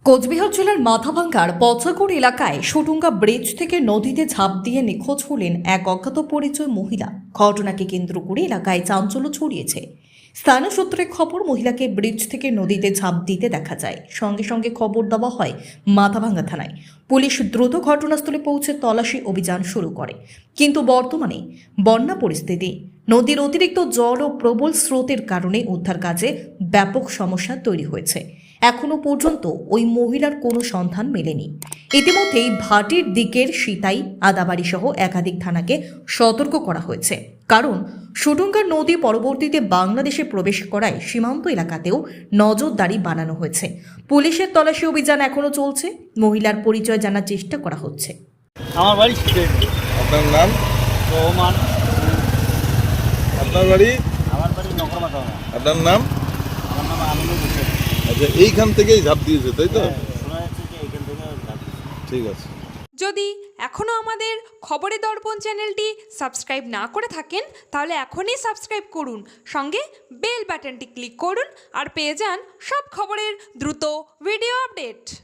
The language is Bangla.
কোচবিহার জেলার মাথাভাঙ্গার পচাগড় এলাকায় সুটুঙ্গা ব্রিজ থেকে নদীতে ঝাঁপ দিয়ে নিখোঁজ হলেন এক অজ্ঞাত পরিচয় মহিলা। ঘটনাকে কেন্দ্র করে এলাকায় চাঞ্চল্য ছড়িয়েছে। স্থানীয় সূত্রে খবর, মহিলাকে ব্রিজ থেকে নদীতে ঝাঁপ দিতে দেখা যায়। সঙ্গে সঙ্গে খবর দেওয়া হয় মাথাভাঙ্গা থানায়। পুলিশ দ্রুত ঘটনাস্থলে পৌঁছে তল্লাশি অভিযান শুরু করে। কিন্তু বর্তমানে বন্যা পরিস্থিতি, নদীর অতিরিক্ত জল ও প্রবল স্রোতের কারণে উদ্ধার কাজে ব্যাপক সমস্যা তৈরি হয়েছে। এখনো পর্যন্ত ওই মহিলার কোনো সন্ধান মেলেনি। ইতিমধ্যেই ভাটির দিকের সিতাই, আদাবাড়ি সহ একাধিক থানাকে সতর্ক করা হয়েছে। কারণ সুটুঙ্গা নদী পরবর্তীতে বাংলাদেশে প্রবেশ করায় সীমান্ত এলাকাতেও নজরদারি বানানো হয়েছে। পুলিশের তল্লাশি অভিযান এখনো চলছে। মহিলার পরিচয় জানার চেষ্টা করা হচ্ছে। আমার বাড়ি আপনার নাম? রহমান। আপনার বাড়ি? আমার বাড়ি নগরমাথা। আপনার নাম? আমার নাম আমিনুল হোসেন। আচ্ছা, এইখান থেকেই ঝাঁপ দিয়েছে, তাই তো? শোনা যাচ্ছে যে এইখান থেকে ঝাঁপ দিয়েছে। ঠিক আছে। যদি এখনও আমাদের খবরের দর্পণ চ্যানেলটি সাবস্ক্রাইব না করে থাকেন, তাহলে এখনই সাবস্ক্রাইব করুন, সঙ্গে বেল বাটনটি ক্লিক করুন আর পেয়ে যান সব খবরের দ্রুত ভিডিও আপডেট।